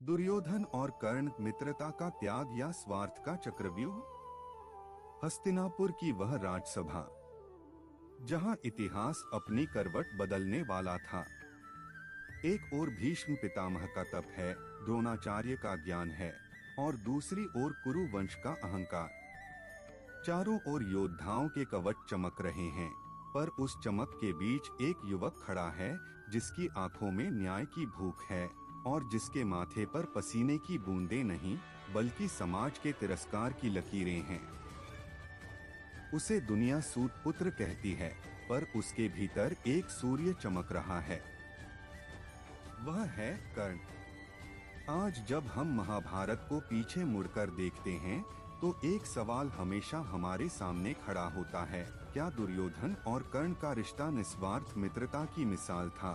दुर्योधन और कर्ण, मित्रता का त्याग या स्वार्थ का चक्रव्यूह। हस्तिनापुर की वह राजसभा जहां इतिहास अपनी करवट बदलने वाला था। एक ओर भीष्म पितामह का तप है, द्रोणाचार्य का ज्ञान है, और दूसरी ओर कुरु वंश का अहंकार। चारों ओर योद्धाओं के कवच चमक रहे हैं, पर उस चमक के बीच एक युवक खड़ा है जिसकी आंखों में न्याय की भूख है और जिसके माथे पर पसीने की बूंदें नहीं बल्कि समाज के तिरस्कार की लकीरें हैं। उसे दुनिया सूत पुत्र कहती है, पर उसके भीतर एक सूर्य चमक रहा है। वह है कर्ण। आज जब हम महाभारत को पीछे मुड़कर देखते हैं तो एक सवाल हमेशा हमारे सामने खड़ा होता है, क्या दुर्योधन और कर्ण का रिश्ता निस्वार्थ मित्रता की मिसाल था,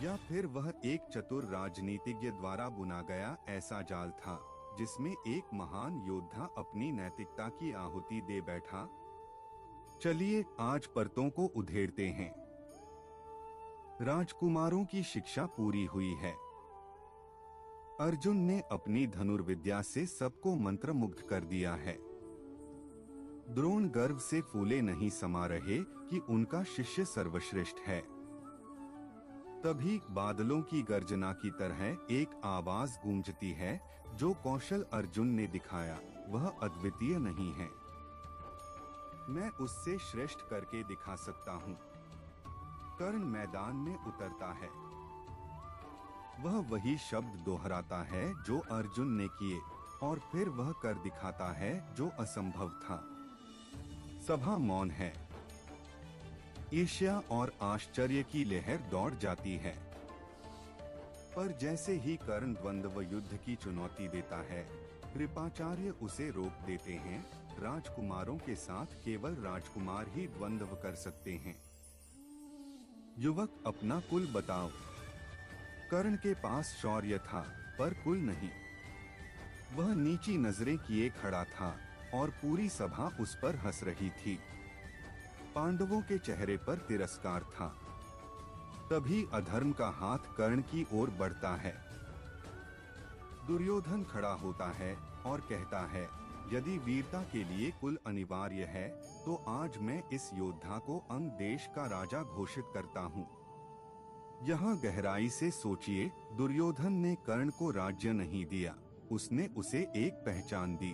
या फिर वह एक चतुर राजनीतिज्ञ द्वारा बुना गया ऐसा जाल था जिसमें एक महान योद्धा अपनी नैतिकता की आहुति दे बैठा। चलिए आज परतों को उधेड़ते हैं। राजकुमारों की शिक्षा पूरी हुई है। अर्जुन ने अपनी धनुर्विद्या से सबको मंत्रमुग्ध कर दिया है। द्रोण गर्व से फूले नहीं समा रहे कि उनका शिष्य सर्वश्रेष्ठ है। तभी बादलों की गर्जना की तरह एक आवाज गूंजती है, जो कौशल अर्जुन ने दिखाया वह अद्वितीय नहीं है। मैं उससे श्रेष्ठ करके दिखा सकता हूँ। कर्ण मैदान में उतरता है। वह वही शब्द दोहराता है जो अर्जुन ने किए, और फिर वह कर दिखाता है जो असंभव था। सभा मौन है। ईर्ष्या और आश्चर्य की लहर दौड़ जाती है। पर जैसे ही कर्ण द्वंद्व युद्ध की चुनौती देता है, कृपाचार्य उसे रोक देते हैं। राजकुमारों के साथ केवल राजकुमार ही द्वंद्व कर सकते हैं। युवक, अपना कुल बताओ। कर्ण के पास शौर्य था, पर कुल नहीं। वह नीची नजरें किए खड़ा था और पूरी सभा उस पर हंस रही थी। पांडवों के चेहरे पर तिरस्कार था। तभी अधर्म का हाथ कर्ण की ओर बढ़ता है। दुर्योधन खड़ा होता है और कहता है, यदि वीरता के लिए कुल अनिवार्य है तो आज मैं इस योद्धा को अंग देश का राजा घोषित करता हूँ। यहाँ गहराई से सोचिए, दुर्योधन ने कर्ण को राज्य नहीं दिया, उसने उसे एक पहचान दी।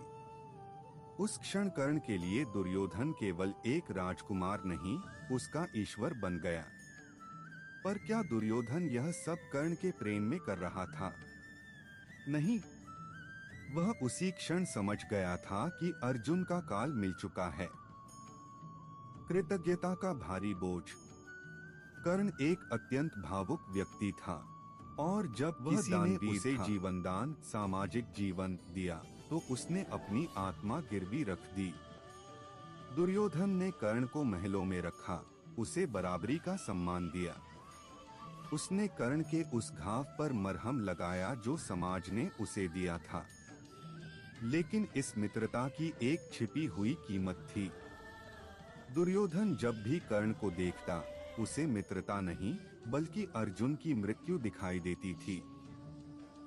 उस क्षण कर्ण के लिए दुर्योधन केवल एक राजकुमार नहीं, उसका ईश्वर बन गया। पर क्या दुर्योधन यह सब कर्ण के प्रेम में कर रहा था? नहीं, वह उसी क्षण समझ गया था कि अर्जुन का काल मिल चुका है। कृतज्ञता का भारी बोझ। कर्ण एक अत्यंत भावुक व्यक्ति था, और जब वह दानवीर उसे जीवन दान, सामाजिक जीवन दिया तो उसने अपनी आत्मा गिरवी रख दी। दुर्योधन ने कर्ण को महलों में रखा, उसे बराबरी का सम्मान दिया। उसने कर्ण के उस घाव पर मरहम लगाया जो समाज ने उसे दिया था। लेकिन इस मित्रता की एक छिपी हुई कीमत थी। दुर्योधन जब भी कर्ण को देखता, उसे मित्रता नहीं बल्कि अर्जुन की मृत्यु दिखाई देती थी।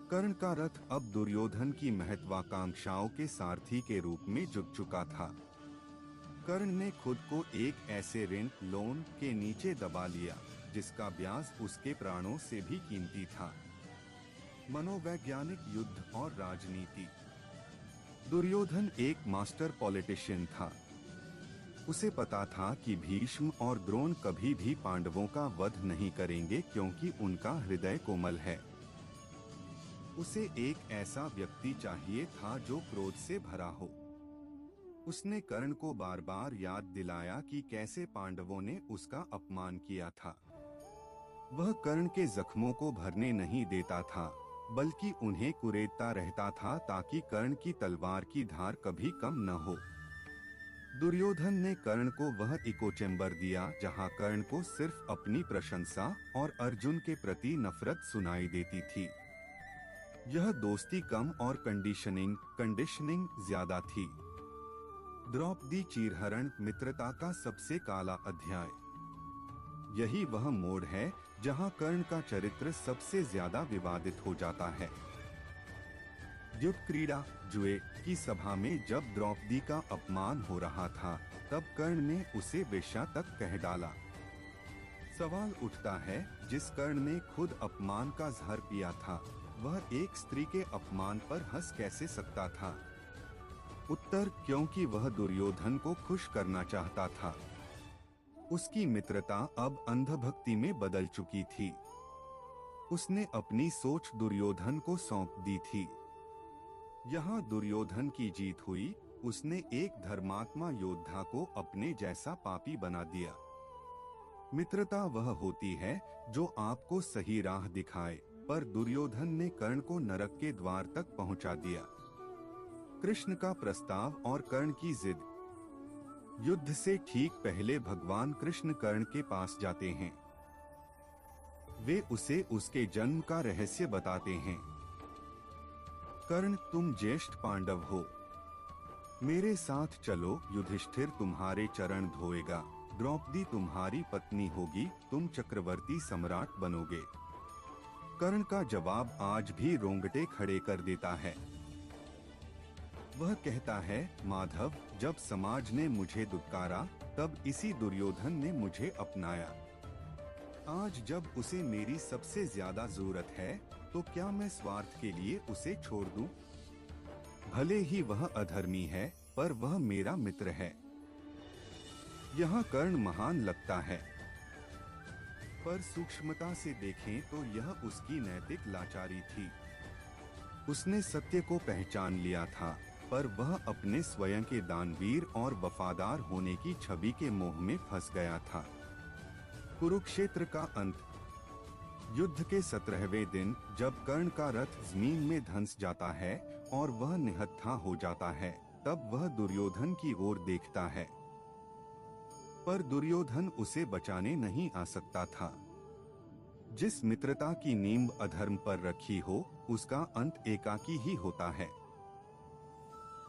कर्ण का रथ अब दुर्योधन की महत्वाकांक्षाओं के सारथी के रूप में झुक चुका था। कर्ण ने खुद को एक ऐसे ऋण लोन के नीचे दबा लिया जिसका ब्याज उसके प्राणों से भी कीमती था। मनोवैज्ञानिक युद्ध और राजनीति। दुर्योधन एक मास्टर पॉलिटिशियन था। उसे पता था कि भीष्म और द्रोण कभी भी पांडवों का वध नहीं करेंगे क्योंकि उनका हृदय कोमल है। उसे एक ऐसा व्यक्ति चाहिए था जो क्रोध से भरा हो। उसने कर्ण को बार बार याद दिलाया कि कैसे पांडवों ने उसका अपमान किया था। वह कर्ण के जख्मों को भरने नहीं देता था, बल्कि उन्हें कुरेदता रहता था ताकि कर्ण की तलवार की धार कभी कम न हो। दुर्योधन ने कर्ण को वह इको चेम्बर दिया जहां कर्ण को सिर्फ अपनी प्रशंसा और अर्जुन के प्रति नफरत सुनाई देती थी। यह दोस्ती कम और कंडीशनिंग ज्यादा थी। द्रौपदी चीरहरण, मित्रता का सबसे काला अध्याय। यही वह मोड़ है जहां कर्ण का चरित्र सबसे ज्यादा विवादित हो जाता है। युद्ध क्रीड़ा जुए की सभा में जब द्रौपदी का अपमान हो रहा था, तब कर्ण ने उसे वेश्या तक कह डाला। सवाल उठता है, जिस कर्ण ने खुद अपमान का जहर पिया था, वह एक स्त्री के अपमान पर हंस कैसे सकता था? उत्तर, क्योंकि वह दुर्योधन को खुश करना चाहता था। उसकी मित्रता अब अंधभक्ति में बदल चुकी थी। उसने अपनी सोच दुर्योधन को सौंप दी थी। यहाँ दुर्योधन की जीत हुई। उसने एक धर्मात्मा योद्धा को अपने जैसा पापी बना दिया। मित्रता वह होती है जो आपको सही राह दिखाए, पर दुर्योधन ने कर्ण को नरक के द्वार तक पहुंचा दिया। कृष्ण का प्रस्ताव और कर्ण की जिद। युद्ध से ठीक पहले भगवान कृष्ण कर्ण के पास जाते हैं। वे उसे उसके जन्म का रहस्य बताते हैं। कर्ण, तुम ज्येष्ठ पांडव हो, मेरे साथ चलो। युधिष्ठिर तुम्हारे चरण धोएगा। द्रौपदी तुम्हारी पत्नी होगी, तुम चक्रवर्ती सम्राट बनोगे। कर्ण का जवाब आज भी रोंगटे खड़े कर देता है। वह कहता है, माधव, जब समाज ने मुझे दुत्कारा, तब इसी दुर्योधन ने मुझे अपनाया। आज जब उसे मेरी सबसे ज्यादा जरूरत है, तो क्या मैं स्वार्थ के लिए उसे छोड़ दूं? भले ही वह अधर्मी है, पर वह मेरा मित्र है। यहाँ कर्ण महान लगता है, पर सूक्ष्मता से देखें तो यह उसकी नैतिक लाचारी थी। उसने सत्य को पहचान लिया था, पर वह अपने स्वयं के दानवीर और वफादार होने की छवि के मोह में फंस गया था। कुरुक्षेत्र का अंत। युद्ध के 17वें दिन जब कर्ण का रथ जमीन में धंस जाता है और वह निहत्था हो जाता है, तब वह दुर्योधन की ओर देखता है, पर दुर्योधन उसे बचाने नहीं आ सकता था। जिस मित्रता की नींव अधर्म पर रखी हो, उसका अंत एकाकी ही होता है।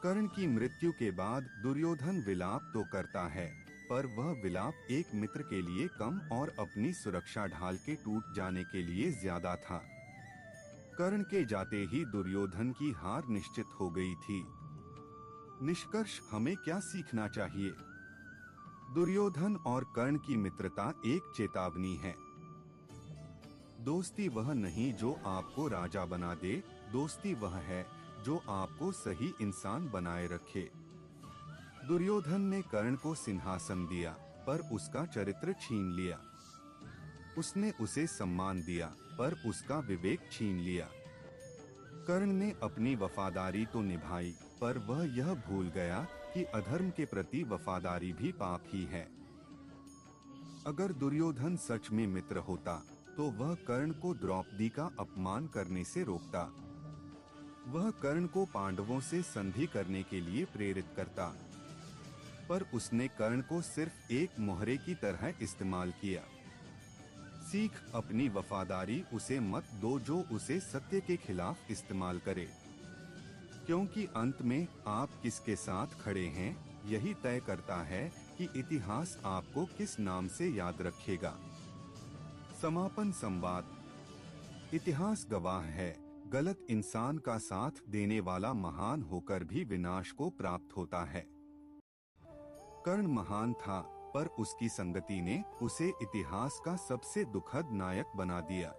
कर्ण की मृत्यु के बाद दुर्योधन विलाप तो करता है, पर वह विलाप एक मित्र के लिए कम और अपनी सुरक्षा ढाल के टूट जाने के लिए ज्यादा था। कर्ण के जाते ही दुर्योधन की हार निश्चित हो गई थी। निष्कर्ष, हमें क्या सीखना चाहिए? दुर्योधन और कर्ण की मित्रता एक चेतावनी है। दोस्ती वह नहीं जो आपको राजा बना दे, दोस्ती वह है जो आपको सही इंसान बनाए रखे। दुर्योधन ने कर्ण को सिंहासन दिया, पर उसका चरित्र छीन लिया। उसने उसे सम्मान दिया, पर उसका विवेक छीन लिया। कर्ण ने अपनी वफादारी तो निभाई, पर वह यह भूल गया कि अधर्म के प्रति वफादारी भी पाप ही है। अगर दुर्योधन सच में मित्र होता, तो वह कर्ण को द्रौपदी का अपमान करने से रोकता। वह कर्ण को पांडवों से संधि करने के लिए प्रेरित करता, पर उसने कर्ण को सिर्फ एक मोहरे की तरह इस्तेमाल किया। सीख, अपनी वफादारी उसे मत दो जो उसे सत्य के खिलाफ इस्तेमाल करे, क्योंकि अंत में आप किसके साथ खड़े हैं, यही तय करता है कि इतिहास आपको किस नाम से याद रखेगा। समापन संवाद। इतिहास गवाह है, गलत इंसान का साथ देने वाला महान होकर भी विनाश को प्राप्त होता है। कर्ण महान था, पर उसकी संगति ने उसे इतिहास का सबसे दुखद नायक बना दिया।